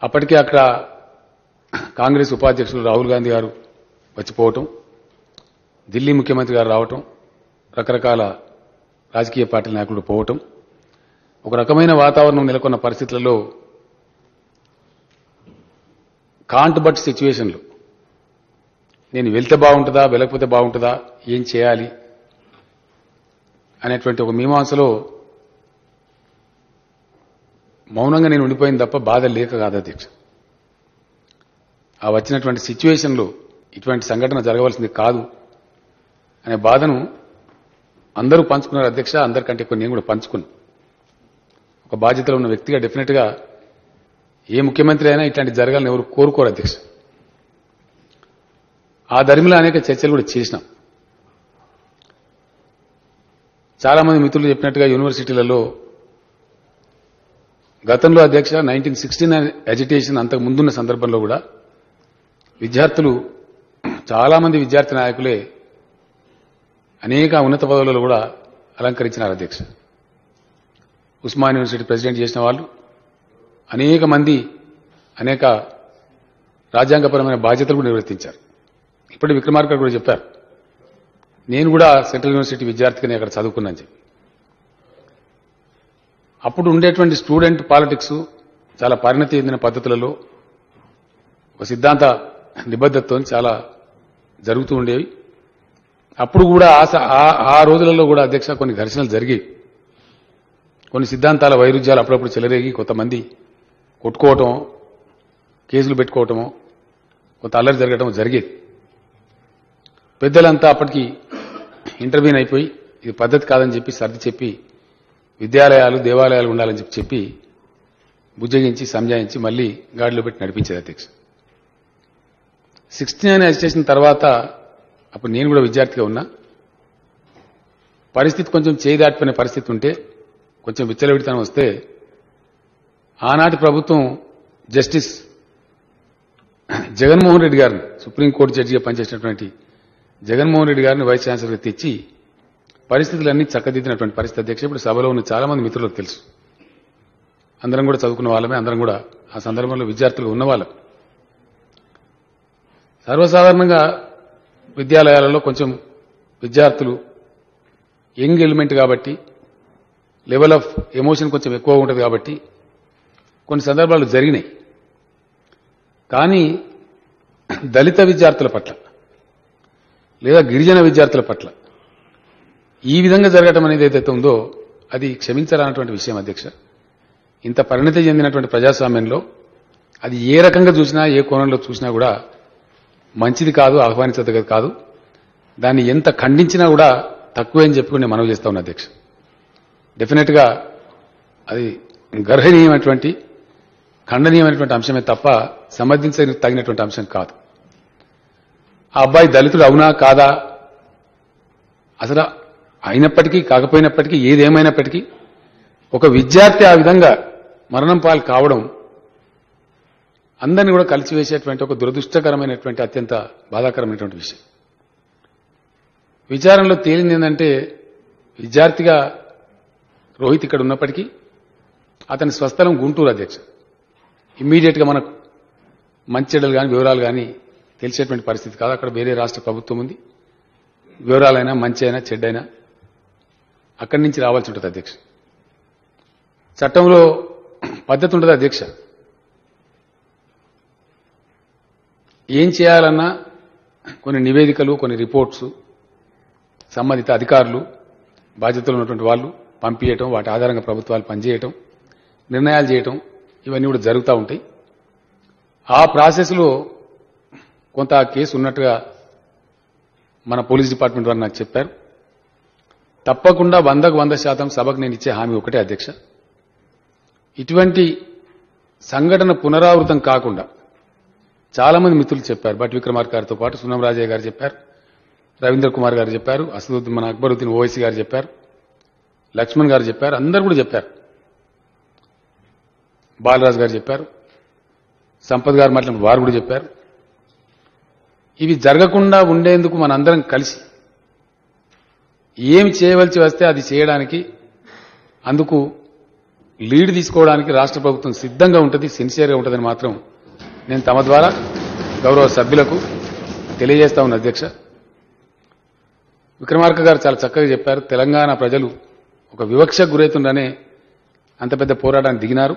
అప్పటికే అక్కడ కాంగ్రెస్ ఉపాధ్యక్షులు రాహుల్ గాంధీ గారు వచ్చిపోవటం, ఢిల్లీ ముఖ్యమంత్రి గారు రావటం, రకరకాల రాజకీయ పార్టీల నాయకులు పోవటం, ఒక రకమైన వాతావరణం నెలకొన్న పరిస్థితులలో కాంట్ బట్ సిచ్యువేషన్లు నేను వెళ్తే బాగుంటుందా వెళ్ళకపోతే బాగుంటుందా ఏం చేయాలి అనేటువంటి ఒక మీమాంసలో మౌనంగా నేను ఉండిపోయింది తప్ప బాధ లేక కాదు అధ్యక్ష. ఆ వచ్చినటువంటి సిచ్యువేషన్లో ఇటువంటి సంఘటన జరగవలసింది కాదు అనే బాధను అందరూ పంచుకున్నారు అధ్యక్ష. అందరికంటే ఎక్కువ నేను కూడా పంచుకున్నాను. ఒక బాధ్యతలో ఉన్న వ్యక్తిగా డెఫినెట్ గా ఏ ముఖ్యమంత్రి అయినా ఇట్లాంటి జరగాలని ఎవరు కోరుకోరు అధ్యక్ష. ఆ ధర్మిలో అనేక చర్చలు కూడా చేసినాం. చాలా మంది మిత్రులు చెప్పినట్టుగా యూనివర్సిటీలలో గతంలో అధ్యక్ష 1969 అజిటేషన్ అంతకు ముందున్న సందర్భంలో కూడా విద్యార్థులు చాలా మంది విద్యార్థి నాయకులే అనేక ఉన్నత పదవులలో కూడా అలంకరించినారు అధ్యక్ష. ఉస్మాన్ యూనివర్సిటీ ప్రెసిడెంట్ చేసిన వాళ్ళు అనేక మంది అనేక రాజ్యాంగపరమైన బాధ్యతలు కూడా నిర్వర్తించారు. ఇప్పుడు విక్రమార్క కూడా చెప్పారు, నేను కూడా సెంట్రల్ యూనివర్సిటీ విద్యార్థిగానే అక్కడ చదువుకున్నాను చెప్పి. అప్పుడు ఉండేటువంటి స్టూడెంట్ పాలిటిక్స్ చాలా పరిణతి చెందిన పద్ధతులలో ఒక సిద్ధాంత నిబద్ధతతో చాలా జరుగుతూ ఉండేవి. అప్పుడు కూడా ఆ రోజులలో కూడా అధ్యక్ష కొన్ని ఘర్షణలు జరిగేవి. కొన్ని సిద్ధాంతాల వైరుధ్యాలు అప్పుడప్పుడు చెలరేగి కొంతమంది కొట్టుకోవటం, కేసులు పెట్టుకోవటమో, కొంత అల్లరి జరగటం జరిగేది. పెద్దలంతా అప్పటికి ఇంటర్వ్యూన్ అయిపోయి ఇది పద్ధతి కాదని చెప్పి సర్ది చెప్పి విద్యాలయాలు దేవాలయాలు ఉండాలని చెప్పి బుజ్జగించి సంజాయించి మళ్లీ గాడిలో పెట్టి నడిపించేది అధ్యక్ష. 69 అజిటేషన్ తర్వాత అప్పుడు నేను కూడా విద్యార్థిగా ఉన్నా. పరిస్థితి కొంచెం చేయి దాటిపోయిన పరిస్థితి ఉంటే, కొంచెం విచ్చలవిడితనం వస్తే ఆనాటి ప్రభుత్వం జస్టిస్ జగన్మోహన్ రెడ్డి గారిని, సుప్రీంకోర్టు జడ్జిగా పనిచేసినటువంటి జగన్మోహన్ రెడ్డి గారిని వైస్ ఛాన్సలర్గా తెచ్చి పరిస్థితులన్నీ చక్కదిద్దినటువంటి పరిస్థితి అధ్యక్ష. ఇప్పుడు సభలో ఉన్న చాలా మంది మిత్రులకు తెలుసు. అందరం కూడా చదువుకున్న వాళ్ళమే, అందరం కూడా ఆ సందర్భంలో విద్యార్థులుగా ఉన్నవాళ్ళం. సర్వసాధారణంగా విద్యాలయాలలో కొంచెం విద్యార్థులు యంగ్ ఎలిమెంట్ కాబట్టి లెవెల్ ఆఫ్ ఎమోషన్ కొంచెం ఎక్కువ ఉంటుంది కాబట్టి కొన్ని సందర్భాలు జరిగినాయి. కానీ దళిత విద్యార్థుల పట్ల లేదా గిరిజన విద్యార్థుల పట్ల ఈ విధంగా జరగటం అనేది ఏదైతే ఉందో అది క్షమించాలన్నటువంటి విషయం అధ్యక్ష. ఇంత పరిణతి చెందినటువంటి ప్రజాస్వామ్యంలో అది ఏ రకంగా చూసినా ఏ కోణంలో చూసినా కూడా మంచిది కాదు, ఆహ్వానించదగ్గది కాదు. దాన్ని ఎంత ఖండించినా కూడా తక్కువే అని చెప్పి నేను మనవి చేస్తా ఉన్నా అధ్యక్ష. డెఫినెట్ గా అది గర్హనీయమైనటువంటి ఖండనీయమైనటువంటి అంశమే తప్ప సమర్థించదగినటువంటి అంశం కాదు. ఆ అబ్బాయి దళితుడు అవునా కాదా, అసలు అయినప్పటికీ కాకపోయినప్పటికీ ఏదేమైనప్పటికీ ఒక విద్యార్థి ఆ విధంగా మరణం పాలు కావడం అందరినీ కూడా కలిసివేసేటువంటి ఒక దురదృష్టకరమైనటువంటి అత్యంత బాధాకరమైనటువంటి విషయం. విచారణలో తేలింది ఏంటంటే విద్యార్థిగా రోహిత్ ఇక్కడ ఉన్నప్పటికీ అతని స్వస్థలం గుంటూరు అధ్యక్ష. ఇమ్మీడియట్ గా మనకు మంచి చెడ్డలు కానీ వివరాలు కానీ తెలిసేటువంటి పరిస్థితి కాదు. అక్కడ వేరే రాష్ట్ర ప్రభుత్వం ఉంది. వివరాలైనా మంచి అయినా చెడ్డైనా అక్కడి నుంచి రావాల్సి ఉంటుంది అధ్యక్ష. చట్టంలో పద్ధతి ఉంటుంది అధ్యక్ష. ఏం చేయాలన్నా కొన్ని నివేదికలు, కొన్ని రిపోర్ట్స్ సంబంధిత అధికారులు, బాధ్యతలు ఉన్నటువంటి వాళ్ళు పంపించడం, వాటి ఆధారంగా ప్రభుత్వాలు పనిచేయటం, నిర్ణయాలు చేయటం ఇవన్నీ కూడా జరుగుతూ ఉంటాయి. ఆ ప్రాసెస్లో కొంత కేసు ఉన్నట్టుగా మన పోలీస్ డిపార్ట్మెంట్ వారు నాకు చెప్పారు. తప్పకుండా 100% సభకు నేను ఇచ్చే హామీ ఒకటే అధ్యక్ష, ఇటువంటి సంఘటన పునరావృతం కాకుండా చాలా మంది మిత్రులు చెప్పారు. భట్ విక్రమార్క గారితో పాటు సున్నం రాజయ్య గారు చెప్పారు, రవీంద్ర కుమార్ గారు చెప్పారు, అసదుద్దీన్ మన అక్బరుద్దీన్ ఓవైసీ గారు చెప్పారు, లక్ష్మణ్ గారు చెప్పారు, అందరూ కూడా చెప్పారు. బాలరాజు గారు చెప్పారు, సంపత్ గారు మాట్లాడిన వారు కూడా చెప్పారు. ఇవి జరగకుండా ఉండేందుకు మనందరం కలిసి ఏమి చేయవలసి వస్తే అది చేయడానికి అందుకు లీడ్ తీసుకోవడానికి రాష్ట్ర ప్రభుత్వం సిద్ధంగా ఉంటుంది, సిన్సియర్గా ఉంటుందని మాత్రం నేను తమ ద్వారా గౌరవ సభ్యులకు తెలియజేస్తా ఉన్న అధ్యక్ష. విక్రమార్క గారు చాలా చక్కగా చెప్పారు. తెలంగాణ ప్రజలు ఒక వివక్షకు గురవుతుండనే అంత పెద్ద పోరాటాన్ని దిగినారు.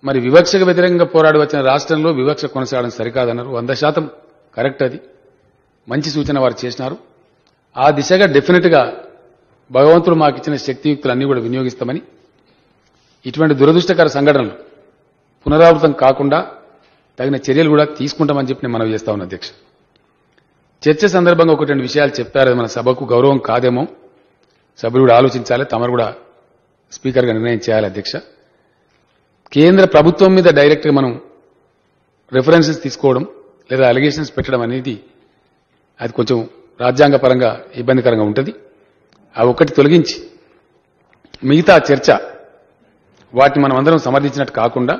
మరి వివక్షకు వ్యతిరేకంగా పోరాడి వచ్చిన రాష్ట్రంలో వివక్ష కొనసాగడం సరికాదన్నారు. 100% కరెక్ట్. అది మంచి సూచన వారు చేసినారు. ఆ దిశగా డెఫినెట్ గా భగవంతుడు మాకు ఇచ్చిన శక్తియుక్తులన్నీ కూడా వినియోగిస్తామని, ఇటువంటి దురదృష్టకర సంఘటనలు పునరావృతం కాకుండా తగిన చర్యలు కూడా తీసుకుంటామని చెప్పి నేను మనవి చేస్తా ఉన్నా అధ్యక్ష. చర్చ సందర్భంగా ఒకటి రెండు విషయాలు చెప్పారు. మన సభకు గౌరవం కాదేమో, సభ్యులు కూడా ఆలోచించాలి, తమరు కూడా స్పీకర్గా నిర్ణయం చేయాలి అధ్యక్ష. కేంద్ర ప్రభుత్వం మీద డైరెక్ట్ గా మనం రెఫరెన్సెస్ తీసుకోవడం లేదా అలిగేషన్స్ పెట్టడం అనేది అది కొంచెం రాజ్యాంగ పరంగా ఇబ్బందికరంగా ఉంటుంది. ఆ ఒక్కటి తొలగించి మిగతా చర్చ వాటిని మనం అందరం సమర్థించినట్టు కాకుండా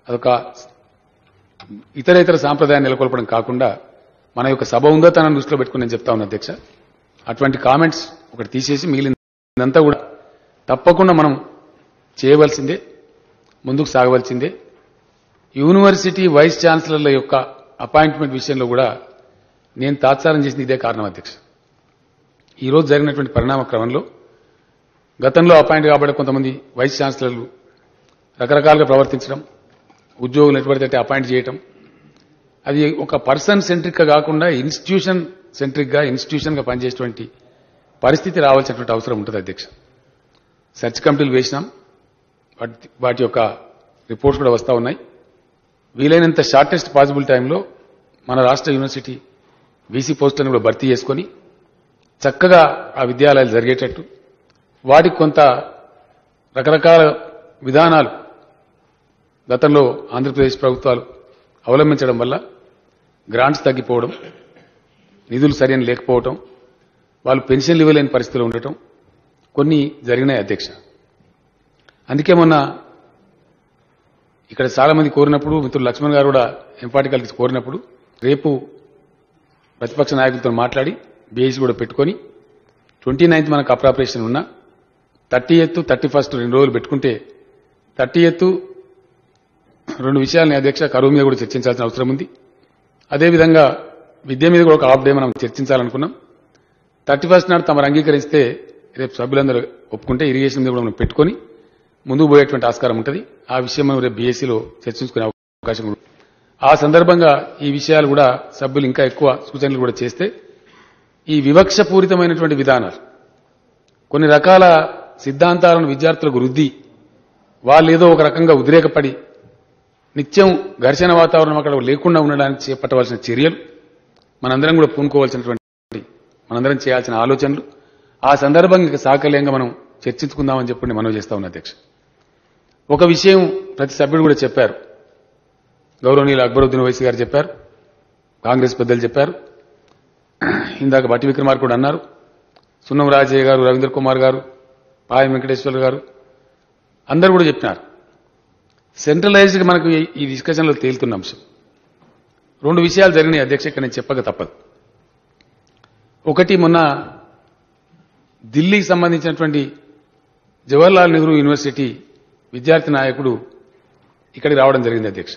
అదొక ఇతర సాంప్రదాయాన్ని నెలకొల్పడం కాకుండా మన యొక్క సభ ఉందోతనాన్ని దృష్టిలో పెట్టుకుని నేను చెప్తా ఉన్నా అధ్యక్ష. అటువంటి కామెంట్స్ ఒకటి తీసేసి మిగిలినంతా కూడా తప్పకుండా మనం చేయవలసిందే, ముందుకు సాగవలసిందే. యూనివర్సిటీ వైస్ ఛాన్సలర్ల యొక్క అపాయింట్మెంట్ విషయంలో కూడా నేను తాత్సారం చేసింది ఇదే కారణం అధ్యక్ష. ఈ రోజు జరిగినటువంటి పరిణామ క్రమంలో గతంలో అపాయింట్ కాబడే కొంతమంది వైస్ ఛాన్సలర్లు రకరకాలుగా ప్రవర్తించడం, ఉద్యోగులు ఎటువంటి అపాయింట్ చేయటం, అది ఒక పర్సన్ సెంట్రిక్ గా కాకుండా ఇన్స్టిట్యూషన్ సెంట్రిక్ గా ఇన్స్టిట్యూషన్ గా పనిచేసేటువంటి పరిస్థితి రావాల్సినటువంటి అవసరం ఉంటుంది అధ్యక్ష. సెర్చ్ కమిటీలు వేసినాం, వాటి యొక్క రిపోర్ట్స్ కూడా వస్తా ఉన్నాయి. వీలైనంత షార్టెస్ట్ పాసిబుల్ టైంలో మన రాష్ట్ర యూనివర్సిటీ వీసీ పోస్టులను కూడా భర్తీ చేసుకుని చక్కగా ఆ విద్యాలయాలు జరిగేటట్టు, వాటికి కొంత రకరకాల విధానాలు గతంలో ఆంధ్రప్రదేశ్ ప్రభుత్వాలు అవలంబించడం వల్ల గ్రాంట్స్ తగ్గిపోవడం, నిధులు సరైన లేకపోవడం, వాళ్ళు పెన్షన్లు ఇవ్వలేని పరిస్థితులు ఉండటం కొన్ని జరిగినాయి అధ్యక్ష. అందుకే మొన్న ఇక్కడ చాలా మంది కోరినప్పుడు, మిత్రులు లక్ష్మణ్ గారు కూడా ఎంపాటికల్కి కోరినప్పుడు, రేపు ప్రతిపక్ష నాయకులతో మాట్లాడి బీఎస్సీ కూడా పెట్టుకుని 29th మనకు అప్రాపరేషన్ ఉన్నా 30th 31st 2 రోజులు పెట్టుకుంటే 30th రెండు విషయాలని అధ్యక్ష కరువు మీద కూడా చర్చించాల్సిన అవసరం ఉంది. అదేవిధంగా విద్య మీద కూడా ఒక హాఫ్ డే మనం చర్చించాలనుకున్నాం. 31st నాడు తమరు అంగీకరిస్తే రేపు సభ్యులందరూ ఒప్పుకుంటే ఇరిగేషన్ మీద కూడా మనం పెట్టుకుని ముందుకు పోయేటువంటి ఆస్కారం ఉంటుంది. ఆ విషయం మనం రేపు బీఎస్సీలో చర్చించుకునే అవకాశం ఉంటుంది. ఆ సందర్భంగా ఈ విషయాలు కూడా సభ్యులు ఇంకా ఎక్కువ సూచనలు కూడా చేస్తే ఈ వివక్షపూరితమైనటువంటి విధానాలు, కొన్ని రకాల సిద్ధాంతాలను విద్యార్థులకు రుద్ది వాళ్ళు ఏదో ఒక రకంగా ఉద్రేకపడి నిత్యం ఘర్షణ వాతావరణం అక్కడ లేకుండా ఉండడానికి చేపట్టవలసిన చర్యలు మనందరం కూడా పూనుకోవాల్సినటువంటి, మనందరం చేయాల్సిన ఆలోచనలు ఆ సందర్భంగా సాకల్యంగా మనం చర్చించుకుందామని చెప్పి మనం చేస్తా ఉన్న అధ్యక్ష. ఒక విషయం ప్రతి సభ్యుడు కూడా చెప్పారు. గౌరవనీయులు అక్బరుద్దీన్ ఓవైసీ గారు చెప్పారు, కాంగ్రెస్ పెద్దలు చెప్పారు, ఇందాక బట్టి విక్రమార్క కూడా అన్నారు, సున్నం రాజయ్య గారు, రవీంద్ర కుమార్ గారు, పాయ వెంకటేశ్వర గారు అందరూ కూడా చెప్పినారు. సెంట్రలైజ్డ్ మనకు ఈ డిస్కషన్లో తేలుతున్న అంశం రెండు విషయాలు జరిగినాయి అధ్యక్ష, ఇక్కడ నేను చెప్పక తప్పదు. ఒకటి, మొన్న ఢిల్లీకి సంబంధించినటువంటి జవహర్లాల్ నెహ్రూ యూనివర్సిటీ విద్యార్థి నాయకుడు ఇక్కడికి రావడం జరిగింది అధ్యక్ష.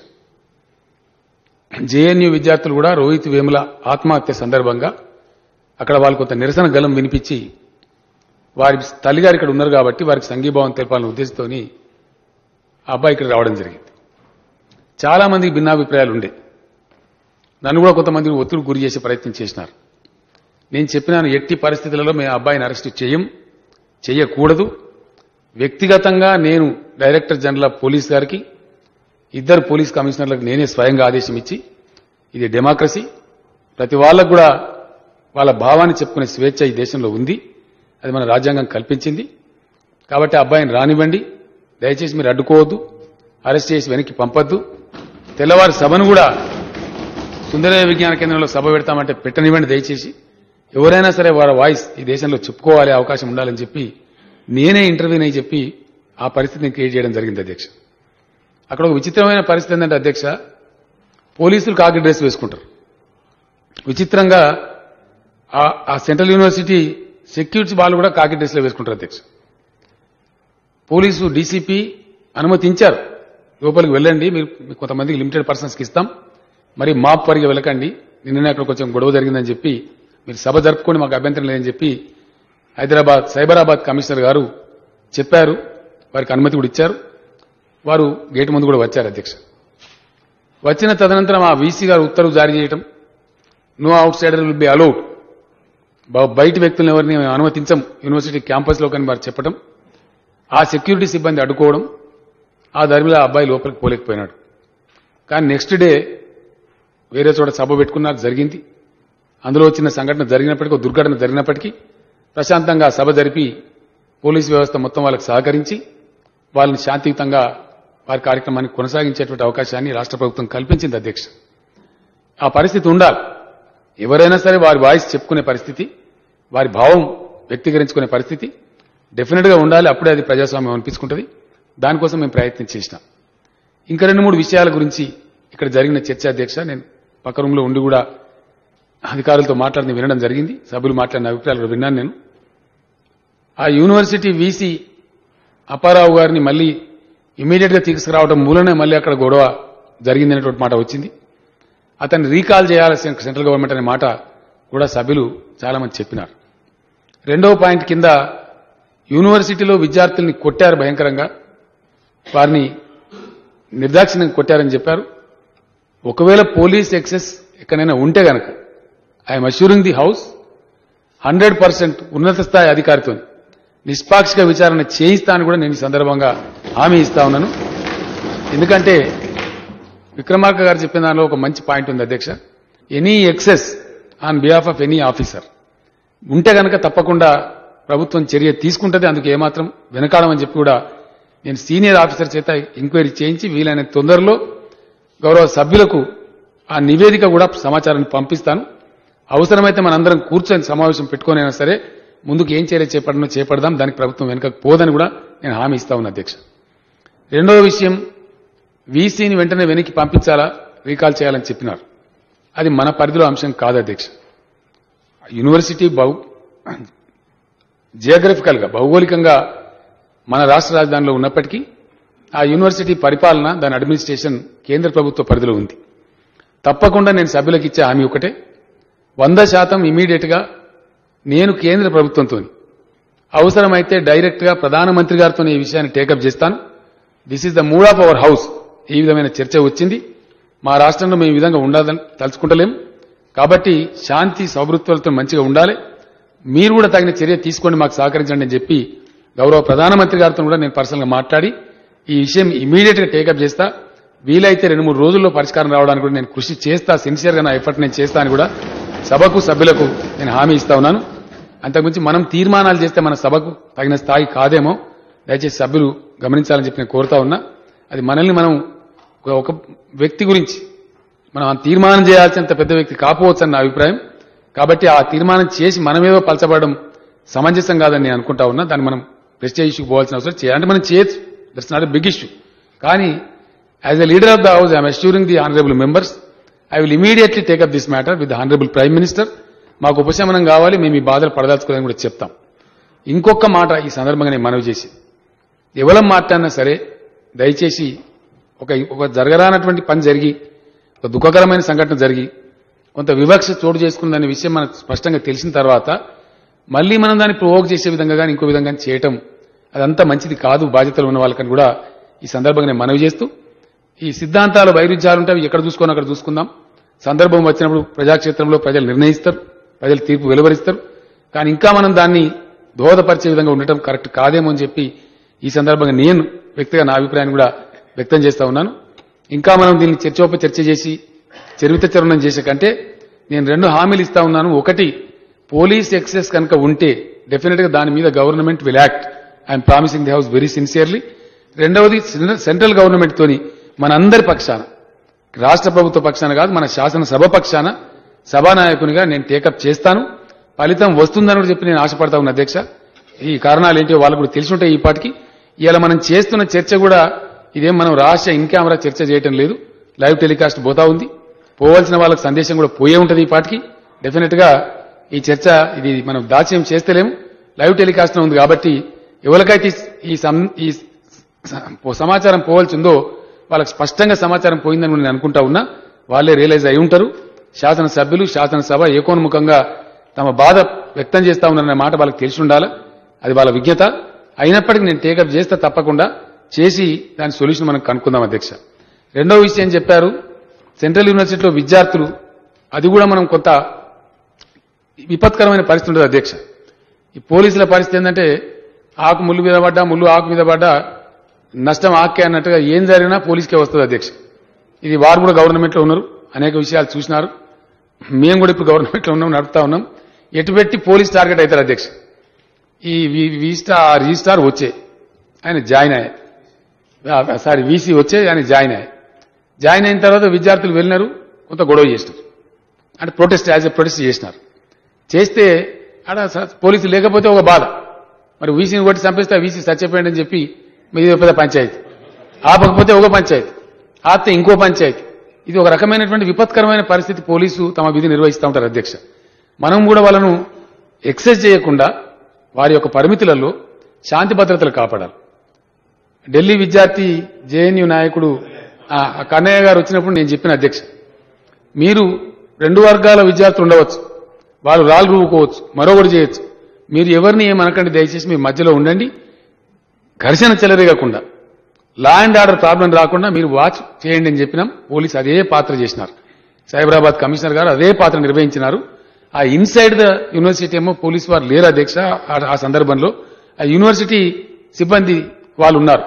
జేఎన్యూ విద్యార్థులు కూడా రోహిత్ వేముల ఆత్మహత్య సందర్భంగా అక్కడ వాళ్ళు కొంత నిరసన గలం వినిపించి వారి తల్లిగారు ఇక్కడ ఉన్నారు కాబట్టి వారికి సంఘీభావం తెలపాలనే ఉద్దేశంతో ఆ అబ్బాయి ఇక్కడ రావడం జరిగింది. చాలా మందికి భిన్నాభిప్రాయాలు ఉండే, నన్ను కూడా కొంతమందికి ఒత్తిడి గురి చేసే ప్రయత్నం చేసినారు. నేను చెప్పినాను, ఎట్టి పరిస్థితులలో మేము అబ్బాయిని అరెస్ట్ చేయకూడదు. వ్యక్తిగతంగా నేను డైరెక్టర్ జనరల్ ఆఫ్ పోలీస్ గారికి, ఇద్దరు పోలీస్ కమిషనర్లకు నేనే స్వయంగా ఆదేశం ఇచ్చి, ఇది డెమోక్రసీ, ప్రతి వాళ్ళకు కూడా వాళ్ళ భావాన్ని చెప్పుకునే స్వేచ్ఛ ఈ దేశంలో ఉంది, అది మన రాజ్యాంగం కల్పించింది. కాబట్టి అబ్బాయిని రానివ్వండి, దయచేసి మీరు అడ్డుకోవద్దు, అరెస్ట్ చేసి వెనక్కి పంపొద్దు. తెల్లవారి సభను కూడా సుందరయ్య విజ్ఞాన కేంద్రంలో సభ పెడతామంటే పెట్టనివ్వండి దయచేసి. ఎవరైనా సరే వారి వాయిస్ ఈ దేశంలో చెప్పుకోవాలి, అవకాశం ఉండాలని చెప్పి నేనే ఇంటర్వ్యూని అని చెప్పి ఆ పరిస్థితిని క్రియేట్ చేయడం జరిగింది అధ్యక్ష. అక్కడ ఒక విచిత్రమైన పరిస్థితి ఏంటంటే అధ్యక్ష, పోలీసులు కాకి డ్రెస్ వేసుకుంటారు. విచిత్రంగా ఆ సెంట్రల్ యూనివర్సిటీ సెక్యూరిటీ వాళ్ళు కూడా కాకి డ్రెస్లో వేసుకుంటారు అధ్యక్ష. పోలీసు డీసీపీ అనుమతించారు, లోపలికి వెళ్ళండి, మీరు కొంతమందికి లిమిటెడ్ పర్సన్స్కి ఇస్తాం, మరి మాప్ పరిగా వెళ్ళకండి, నిన్ననే అక్కడ కొంచెం గొడవ జరిగిందని చెప్పి మీరు సభ జరుపుకోండి, మాకు అభ్యంతరం లేదని చెప్పి సైబరాబాద్ కమిషనర్ గారు చెప్పారు. వారికి అనుమతి కూడా ఇచ్చారు. వారు గేటు ముందు కూడా వచ్చారు అధ్యక్ష. వచ్చిన తదనంతరం ఆ వీసీ గారు ఉత్తర్వు జారీ చేయడం, no outsider will be allowed, బయట వ్యక్తులను ఎవరిని అనుమతించం యూనివర్సిటీ క్యాంపస్లో కానీ వారు చెప్పడం, ఆ సెక్యూరిటీ సిబ్బంది అడ్డుకోవడం, ఆ ధర్మిలో ఆ అబ్బాయి లోపలికి పోలేకపోయినాడు. కానీ నెక్స్ట్ డే వేరే చోట సభ పెట్టుకున్నారు, జరిగింది. అందులో చిన్న సంఘటన జరిగినప్పటికీ, ఒక దుర్ఘటన జరిగినప్పటికీ ప్రశాంతంగా సభ జరిపి పోలీసు వ్యవస్థ మొత్తం వాళ్ళకి సహకరించి వాళ్ళని శాంతియుతంగా వారి కార్యక్రమాన్ని కొనసాగించేటువంటి అవకాశాన్ని రాష్ట్ర ప్రభుత్వం కల్పించింది అధ్యక్ష. ఆ పరిస్థితి ఉండాలి. ఎవరైనా సరే వారి వాయిస్ చెప్పుకునే పరిస్థితి, వారి భావం వ్యక్తీకరించుకునే పరిస్థితి డెఫినెట్ గా ఉండాలి. అప్పుడే అది ప్రజాస్వామ్యం అనిపించుకుంటుంది. దానికోసం మేము ప్రయత్నం చేసినాం. ఇంకా 2-3 విషయాల గురించి ఇక్కడ జరిగిన చర్చ అధ్యక్ష, నేను పక్క రూంలో ఉండి కూడా అధికారులతో మాట్లాడిన వినడం జరిగింది. సభ్యులు మాట్లాడిన అభిప్రాయాలు విన్నాను నేను. ఆ యూనివర్సిటీ వీసీ అప్పారావు గారిని మళ్లీ ఇమీడియట్ గా తీసుకురావడం మూలనే మళ్లీ అక్కడ గొడవ జరిగిందనేటువంటి మాట వచ్చింది. అతన్ని రీకాల్ చేయాల్సిన సెంట్రల్ గవర్నమెంట్ అనే మాట కూడా సభ్యులు చాలా మంది చెప్పినారు. రెండవ పాయింట్ కింద యూనివర్సిటీలో విద్యార్థుల్ని కొట్టారు భయంకరంగా, వారిని నిర్దాక్షిణ్యంగా కొట్టారని చెప్పారు. ఒకవేళ పోలీస్ ఎక్సెస్ ఎక్కడైనా ఉంటే గనక ఐఎమ్ అష్యూరింగ్ ది హౌస్ 100% ఉన్నత స్థాయి అధికారితో నిష్పాక్షిక విచారణ చేయిస్తానని కూడా నేను ఈ సందర్భంగా హామీ ఇస్తా ఉన్నాను. ఎందుకంటే విక్రమార్క గారు చెప్పిన దానిలో ఒక మంచి పాయింట్ ఉంది అధ్యక్ష. Any excess on behalf of any officer ఉంటే గనక తప్పకుండా ప్రభుత్వం చర్య తీసుకుంటుంది. అందుకు ఏమాత్రం వెనకాడమని చెప్పి కూడా నేను సీనియర్ ఆఫీసర్ చేత ఎంక్వైరీ చేయించి వీలైన తొందరలో గౌరవ సభ్యులకు ఆ నివేదిక కూడా సమాచారాన్ని పంపిస్తాను. అవసరమైతే మనందరం కూర్చొని సమావేశం పెట్టుకునైనా సరే ముందుకు ఏం చర్య చేపడదాం, దానికి ప్రభుత్వం వెనుకకు పోదని కూడా నేను హామీ ఇస్తా ఉన్నా అధ్యక్ష. రెండవ విషయం, వీసీని వెంటనే వెనక్కి పంపించాలా, రీకాల్ చేయాలని చెప్పినారు. అది మన పరిధిలో అంశం కాదు అధ్యక్ష. యూనివర్సిటీ జియోగ్రఫికల్ గా భౌగోళికంగా మన రాష్ట్ర రాజధానిలో ఉన్నప్పటికీ ఆ యూనివర్సిటీ పరిపాలన, దాని అడ్మినిస్ట్రేషన్ కేంద్ర ప్రభుత్వ పరిధిలో ఉంది. తప్పకుండా నేను సభ్యులకు ఇచ్చే హామీ ఒకటే, 100% ఇమీడియట్ గా నేను కేంద్ర ప్రభుత్వంతో అవసరమైతే డైరెక్ట్ గా ప్రధానమంత్రి గారితో ఈ విషయాన్ని టేకప్ చేస్తాను. This is the mood of our house. ఈ విధమైన చర్చ వచ్చింది. మా రాష్ట్రంలో మేము ఈ విధంగా ఉండాలని తలుచుకుంటలేం. కాబట్టి శాంతి సౌభృత్వాలతో మంచిగా ఉండాలి. మీరు కూడా తగిన చర్య తీసుకోండి, మాకు సహకరించండి అని చెప్పి గౌరవ ప్రధానమంత్రి గారితో కూడా నేను పర్సనల్ గా మాట్లాడి ఈ విషయం ఇమీడియట్ గా టేకప్ చేస్తా. వీలైతే 2-3 రోజుల్లో పరిష్కారం రావడానికి కూడా నేను కృషి చేస్తా. సిన్సియర్ గా నా ఎఫర్ట్ నేను చేస్తా అని కూడా సభకు సభ్యులకు నేను హామీ ఇస్తా ఉన్నాను. అంతకుమించి మనం తీర్మానాలు చేస్తే మన సభకు తగిన స్థాయి కాదేమో, దయచేసి సభ్యులు గమనించాలని చెప్పి నేను కోరుతా ఉన్నా. అది మనల్ని మనం ఒక వ్యక్తి గురించి మనం ఆ తీర్మానం చేయాల్సినంత పెద్ద వ్యక్తి కాకపోవచ్చు అన్న అభిప్రాయం. కాబట్టి ఆ తీర్మానం చేసి మనమేదో పలచబడడం సమంజసం కాదని నేను అనుకుంటా ఉన్నా. దాన్ని మనం ప్రెస్టేజ్ ఇష్యూకి పోవాల్సిన అవసరం చేయాలంటే మనం చేయొచ్చు, that's not a big issue. కానీ as a leader of the house I'm assuring the honourable members I will immediately take up this matter with the honourable prime minister. మాకు ఉపశమనం కావాలి, మేము ఈ బాధలు పడదాల్చుకోవాలని కూడా చెప్తాం. ఇంకొక మాట ఈ సందర్భంగా నేను మనవి చేసి, ఎవరం మాట్లాడినా సరే దయచేసి ఒక జరగరానటువంటి పని జరిగి, ఒక దుఃఖకరమైన సంఘటన జరిగి కొంత వివక్ష చోటు చేసుకుందనే విషయం మనకు స్పష్టంగా తెలిసిన తర్వాత మళ్లీ మనం దాన్ని ప్రొవోక్ చేసే విధంగా కానీ ఇంకో విధంగా చేయటం అదంతా మంచిది కాదు బాధ్యతలు ఉన్న వాళ్ళకని కూడా ఈ సందర్భంగా నేను మనవి చేస్తూ, ఈ సిద్ధాంతాలు వైరుధ్యాలుంటే అవి ఎక్కడ చూసుకొని అక్కడ చూసుకుందాం. సందర్భం వచ్చినప్పుడు ప్రజాక్షేత్రంలో ప్రజలు నిర్ణయిస్తారు, ప్రజలు తీర్పు వెలువరిస్తారు. కానీ ఇంకా మనం దాన్ని దోహదపరిచే విధంగా ఉండటం కరెక్ట్ కాదేమో అని చెప్పి ఈ సందర్భంగా నేను వ్యక్తిగా నా అభిప్రాయాన్ని కూడా వ్యక్తం చేస్తా ఉన్నాను. ఇంకా మనం దీన్ని చర్చ చేసి చరిత్రచరణం చేసే కంటే నేను 2 హామీలు ఇస్తా ఉన్నాను. ఒకటి, పోలీస్ ఎక్సెస్ కనుక ఉంటే డెఫినెట్ గా దాని మీద government will act. I'm promising the house very sincerely. రెండవది, సెంట్రల్ గవర్నమెంట్ తోని మనందరి పక్షాన, రాష్ట్ర ప్రభుత్వ పక్షాన కాదు, మన శాసనసభ పక్షాన సభానాయకునిగా నేను టేకప్ చేస్తాను. ఫలితం వస్తుందని కూడా చెప్పి నేను ఆశపడతా ఉన్నా అధ్యక్ష. ఈ కారణాలు ఏంటో వాళ్ళకు కూడా తెలిసి ఉంటాయి. ఈ పాటికి ఇలా మనం చేస్తున్న చర్చ కూడా ఇదేం మనం రహస్య ఇన్ కెమెరా చర్చ చేయటం లేదు, లైవ్ టెలికాస్ట్ పోతా ఉంది. పోవాల్సిన వాళ్ళకి సందేశం కూడా పోయే ఉంటుంది. ఈ పాటికి డెఫినెట్ గా ఈ చర్చ ఇది మనం దాచ్యం చేస్తలేము, లైవ్ టెలికాస్ట్ ఉంది. కాబట్టి ఎవరికైతే ఈ సమాచారం పోవాల్సిందో వాళ్ళకి స్పష్టంగా సమాచారం పోయిందని నేను అనుకుంటా ఉన్నా. వాళ్ళే రియలైజ్ అయి ఉంటారు. శాసనసభ్యులు శాసనసభ ఏకోన్ముఖంగా తమ బాధ వ్యక్తం చేస్తా ఉన్నారనే మాట వాళ్ళకి తెలిసి ఉండాలి. అది వాళ్ళ విజ్ఞత. అయినప్పటికీ నేను టేకప్ చేస్తే తప్పకుండా చేసి దాని సొల్యూషన్ మనం కనుక్కుందాం అధ్యక్ష. రెండో విషయం చెప్పారు, సెంట్రల్ యూనివర్సిటీలో విద్యార్థులు, అది కూడా మనం కొంత విపత్కరమైన పరిస్థితి ఉంటుంది అధ్యక్ష. ఈ పోలీసుల పరిస్థితి ఏంటంటే ఆకు ముళ్ళు మీద పడ్డా, ముళ్ళు ఆకు మీద పడ్డా నష్టం ఆకే అన్నట్టుగా ఏం జరిగినా పోలీసుకే వస్తుంది అధ్యక్ష. ఇది వారు కూడా గవర్నమెంట్లో ఉన్నారు, అనేక విషయాలు చూసినారు. మేము కూడా ఇప్పుడు గవర్నమెంట్లో ఉన్నాం, నడుపుతా ఉన్నాం. ఎటు పెట్టి పోలీస్ టార్గెట్ అవుతారు అధ్యక్ష. ఈ రిజిస్టార్ వచ్చే ఆయన జాయిన్ అయ్యాయి, వీసీ వచ్చే ఆయన జాయిన్ అయ్యాయి. జాయిన్ అయిన తర్వాత విద్యార్థులు వెళ్ళినారు, కొంత గొడవ చేసినారు. అంటే యాజ్ ఎ ప్రొటెస్ట్ చేసినారు. చేస్తే ఆడ పోలీసులు లేకపోతే ఒక బాధ, మరి వీసీని కొట్టి చంపేస్తే వీసీ చచ్చిపోయాడని చెప్పి మీద పెద్ద పంచాయతీ, ఆపకపోతే ఒక పంచాయతీ, ఆపితే ఇంకో పంచాయతీ. ఇది ఒక రకమైనటువంటి విపత్కరమైన పరిస్థితి. పోలీసు తమ విధి నిర్వహిస్తూ ఉంటారు అధ్యక్ష. మనం కూడా వాళ్ళను ఎక్సెస్ చేయకుండా వారి యొక్క పరిమితులలో శాంతి భద్రతలు కాపాడాలి. ఢిల్లీ విద్యార్థి జేఎన్యూ నాయకుడు కన్నయ్య గారు వచ్చినప్పుడు నేను చెప్పిన అధ్యక్ష, మీరు 2 వర్గాల విద్యార్థులు ఉండవచ్చు, వాళ్ళు రాళ్ళు రూపుకోవచ్చు, మరొకటి చేయొచ్చు. మీరు ఎవరిని ఏమనకండి, దయచేసి మీ మధ్యలో ఉండండి. ఘర్షణ చెలరేగకుండా, లా అండ్ ఆర్డర్ ప్రాబ్లం రాకుండా మీరు వాచ్ చేయండి అని చెప్పినాం. పోలీసు అదే పాత్ర చేసినారు. సైబరాబాద్ కమిషనర్ గారు అదే పాత్ర నిర్వహించినారు. ఆ ఇన్సైడ్ ద యూనివర్సిటీ ఏమో పోలీసు వారు లేరు అధ్యక్ష. ఆ సందర్భంలో ఆ యూనివర్సిటీ సిబ్బంది వాళ్ళు ఉన్నారు,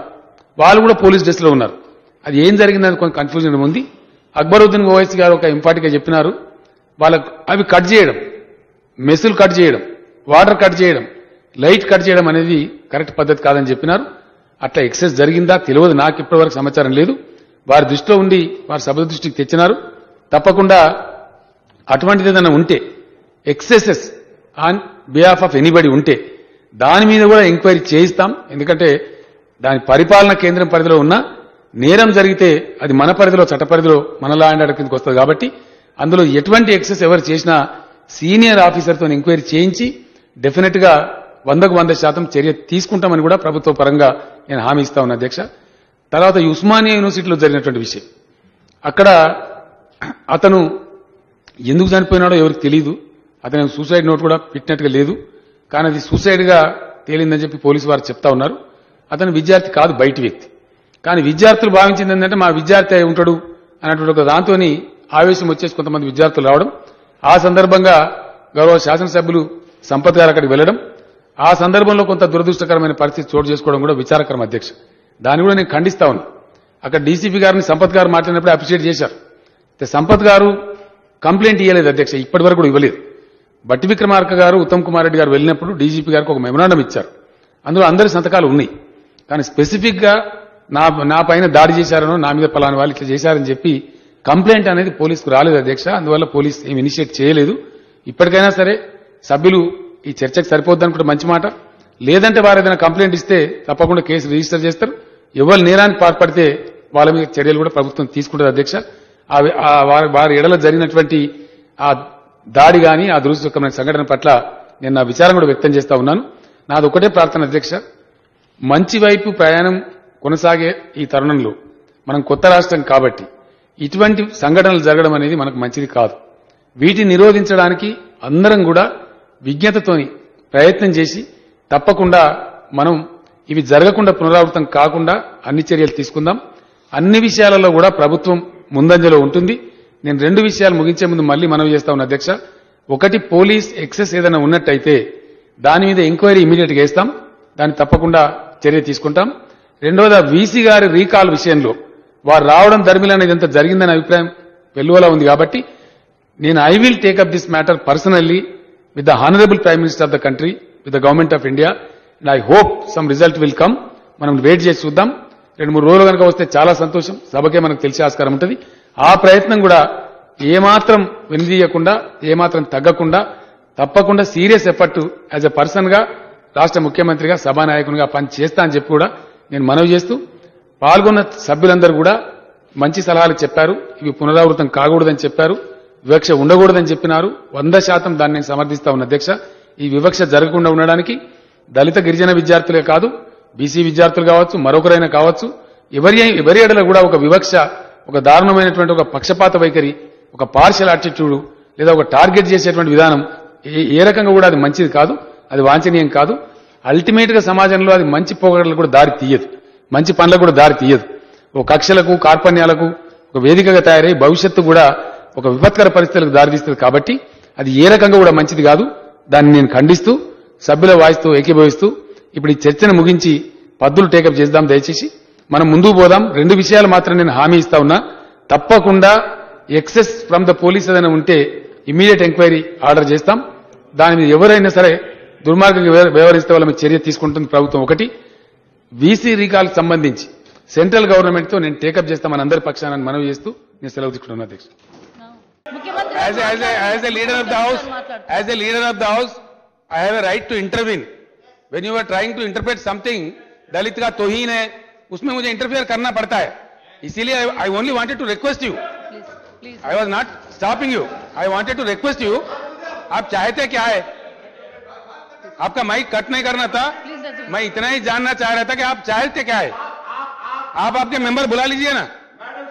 వాళ్ళు కూడా పోలీస్ డ్రెస్ లో ఉన్నారు. అది ఏం జరిగిందని కొంచెం కన్ఫ్యూజన్ ఉంది. అక్బరుద్దీన్ ఓవైసీ గారు ఒక ఇంపార్టెంట్గా చెప్పినారు, వాళ్ళకు అవి కట్ చేయడం, మెస్సులు కట్ చేయడం, వాటర్ కట్ చేయడం, లైట్ కట్ చేయడం అనేది కరెక్ట్ పద్ధతి కాదని చెప్పినారు. అట్లా ఎక్సెస్ జరిగిందా తెలియదు, నాకు ఇప్పటివరకు సమాచారం లేదు. వారి దృష్టిలో ఉండి వారి సభ దృష్టికి తెచ్చినారు. తప్పకుండా అటువంటిది ఏదైనా ఉంటే, excesses on behalf of anybody ఉంటే దాని మీద కూడా ఎంక్వైరీ చేయిస్తాం. ఎందుకంటే దాని పరిపాలన కేంద్రం పరిధిలో ఉన్న నేరం జరిగితే అది మన పరిధిలో, చట్ట పరిధిలో, మన లా అండ్ ఆర్డర్ కిందకి వస్తుంది. కాబట్టి అందులో ఎటువంటి ఎక్సెస్ ఎవరు చేసినా సీనియర్ ఆఫీసర్తో ఎంక్వైరీ చేయించి డెఫినెట్ గా 100% చర్య తీసుకుంటామని కూడా ప్రభుత్వ పరంగా నేను హామీ ఇస్తా ఉన్నా అధ్యక్ష. తర్వాత ఉస్మానియా యూనివర్సిటీలో జరిగినటువంటి విషయం, అక్కడ అతను ఎందుకు చనిపోయినాడో ఎవరికి తెలియదు. అతను సూసైడ్ నోట్ కూడా పెట్టినట్టుగా లేదు, కానీ అది సూసైడ్ గా తేలిందని చెప్పి పోలీసు వారు చెప్తా ఉన్నారు. అతను విద్యార్థి కాదు, బయటి వ్యక్తి. కానీ విద్యార్థులు భావించింది ఏంటంటే మా విద్యార్థి అయి ఉంటాడు అన్నటువంటి ఒక దాంతో ఆవేశం వచ్చేసి కొంతమంది విద్యార్థులు రావడం, ఆ సందర్భంగా గౌరవ శాసనసభ్యులు సంపత్ గారు అక్కడికి వెళ్లడం, ఆ సందర్భంలో కొంత దురదృష్టకరమైన పరిస్థితి చోటు చేసుకోవడం కూడా విచారకరం అధ్యక్ష. దాన్ని కూడా నేను ఖండిస్తా ఉన్నా. అక్కడ డీసీపీ గారిని సంపత్ గారు మాట్లాడినప్పుడు అప్రిషియేట్ చేశారు. సంపత్ గారు కంప్లైంట్ ఇవ్వలేదు అధ్యక్ష, ఇప్పటి వరకు కూడా ఇవ్వలేదు. బట్టి విక్రమార్క గారు, ఉత్తమ్ కుమార్ రెడ్డి గారు వెళ్ళినప్పుడు డీజీపీ గారికి ఒక మెమరాండం ఇచ్చారు. అందులో అందరి సంతకాలు ఉన్నాయి. కానీ స్పెసిఫిక్ గా నా పైన దాడి చేశారనో, నా మీద పలానా వాళ్ళు ఇట్లా చేశారని చెప్పి కంప్లైంట్ అనేది పోలీసుకు రాలేదు అధ్యక్ష. అందువల్ల పోలీసు ఏమి ఇనిషియేట్ చేయలేదు. ఇప్పటికైనా సరే సభ్యులు ఈ చర్చకు సరిపోద్దనుకుంటే మంచి మాట. లేదంటే వారు ఏదైనా కంప్లైంట్ ఇస్తే తప్పకుండా కేసు రిజిస్టర్ చేస్తారు. ఎవరు నేరానికి పాల్పడితే వాళ్ళ మీద చర్యలు కూడా ప్రభుత్వం తీసుకుంటుంది అధ్యక్ష. వారి ఎడల జరిగినటువంటి ఆ దాడి గాని, ఆ దురదృష్టకరమైన సంఘటన పట్ల నేను నా విచారం కూడా వ్యక్తం చేస్తా ఉన్నాను. నాది ఒకటే ప్రార్థన అధ్యక్ష, మంచి వైపు ప్రయాణం కొనసాగే ఈ తరుణంలో మనం కొత్త రాష్ట్రం కాబట్టి ఇటువంటి సంఘటనలు జరగడం అనేది మనకు మంచిది కాదు. వీటిని నిరోధించడానికి అందరం కూడా విజ్ఞతతోని ప్రయత్నం చేసి తప్పకుండా మనం ఇవి జరగకుండా, పునరావృతం కాకుండా అన్ని చర్యలు తీసుకుందాం. అన్ని విషయాలలో కూడా ప్రభుత్వం ముందంజలో ఉంటుంది. నేను 2 విషయాలు ముగించే ముందు మళ్ళీ మనవి చేస్తా ఉన్నా అధ్యక్ష. ఒకటి, పోలీస్ ఎక్సెస్ ఏదైనా ఉన్నట్టయితే దాని మీద ఎంక్వైరీ ఇమీడియట్ గా వేస్తాం, దాన్ని తప్పకుండా చర్య తీసుకుంటాం. రెండోది, వీసీ గారి రీకాల్ విషయంలో వారు రావడం ధర్మిల అనేది ఎంత జరిగిందనే అభిప్రాయం వెలువలా ఉంది. కాబట్టి నేను I will take up this matter personally with the honourable prime minister of the country, with the government of India, and I hope some result will come. మనం వెయిట్ చేసి చూద్దాం. 2-3 రోజులు కనుక వస్తే చాలా సంతోషం, సభకే మనకు తెలిసే ఆస్కారం ఉంటుంది. ఆ ప్రయత్నం కూడా ఏమాత్రం వెనుదీయకుండా, ఏమాత్రం తగ్గకుండా తప్పకుండా serious effort as a person గా, రాష్ట్ర ముఖ్యమంత్రిగా, సభానాయకునిగా పని చేస్తా అని చెప్పి కూడా నేను మనవి చేస్తూ, పాల్గొన్న సభ్యులందరూ కూడా మంచి సలహాలు చెప్పారు. ఇవి పునరావృతం కాకూడదని చెప్పారు, వివక్ష ఉండకూడదని చెప్పినారు. 100% దాన్ని నేను సమర్థిస్తా ఉన్న అధ్యక్ష. ఈ వివక్ష జరగకుండా ఉండడానికి దళిత గిరిజన విద్యార్థులే కాదు, బీసీ విద్యార్థులు కావచ్చు, మరొకరైనా కావచ్చు, ఎవరి ఎడల కూడా ఒక వివక్ష, ఒక దారుణమైనటువంటి ఒక పక్షపాత వైఖరి, ఒక పార్షియల్ యాటిట్యూడ్ లేదా ఒక టార్గెట్ చేసేటువంటి విధానం ఏ రకంగా కూడా అది మంచిది కాదు, అది వాంఛనీయం కాదు. అల్టిమేట్ గా సమాజంలో అది మంచి పోగడలకు కూడా దారి తీయదు, మంచి పనులకు కూడా దారి తీయదు. ఒక కక్షలకు, కార్పణ్యాలకు ఒక వేదికగా తయారై భవిష్యత్తు కూడా ఒక విపత్కర పరిస్థితులకు దారితీస్తుంది. కాబట్టి అది ఏ రకంగా కూడా మంచిది కాదు. దాన్ని నేను ఖండిస్తూ, సభ్యుల వాయిస్తూ, ఏకీభవిస్తూ ఇప్పుడు ఈ చర్చను ముగించి పద్దులు టేకప్ చేద్దాం. దయచేసి మనం ముందుకు పోదాం. 2 విషయాలు మాత్రం నేను హామీ ఇస్తా ఉన్నా. తప్పకుండా ఎక్సెస్ ఫ్రమ్ ద పోలీస్ ఏదైనా ఉంటే ఇమ్మీడియట్ ఎంక్వైరీ ఆర్డర్ చేస్తాం. దాని మీద ఎవరైనా సరే దుర్మార్గంగా వ్యవహరిస్తే వాళ్ళ మీద చర్య తీసుకుంటుంది ప్రభుత్వం. ఒకటి, వీసీ రీకాల్ సంబంధించి సెంట్రల్ గవర్నమెంట్ తో నేను టేకప్ చేస్తామని అందరి పక్షాన మనవి చేస్తూ నేను సెలవు తీసుకుంటున్నా. అధ్యక్ష, as a leader of the house, I have a right to intervene. When you are trying to interpret something, दलित का तौहीन है, उसमें मुझे इंटरफेयर करना पड़ता है. इसीलिए I only wanted to request you. I was not stopping you. I wanted to request you. आप चाहते क्या है? आपका माइक कट नहीं करना था. मैं इतना ही जानना चाह रहा था कि आप चाहते क्या है. आप आपके मेंबर बुला लीजिए ना.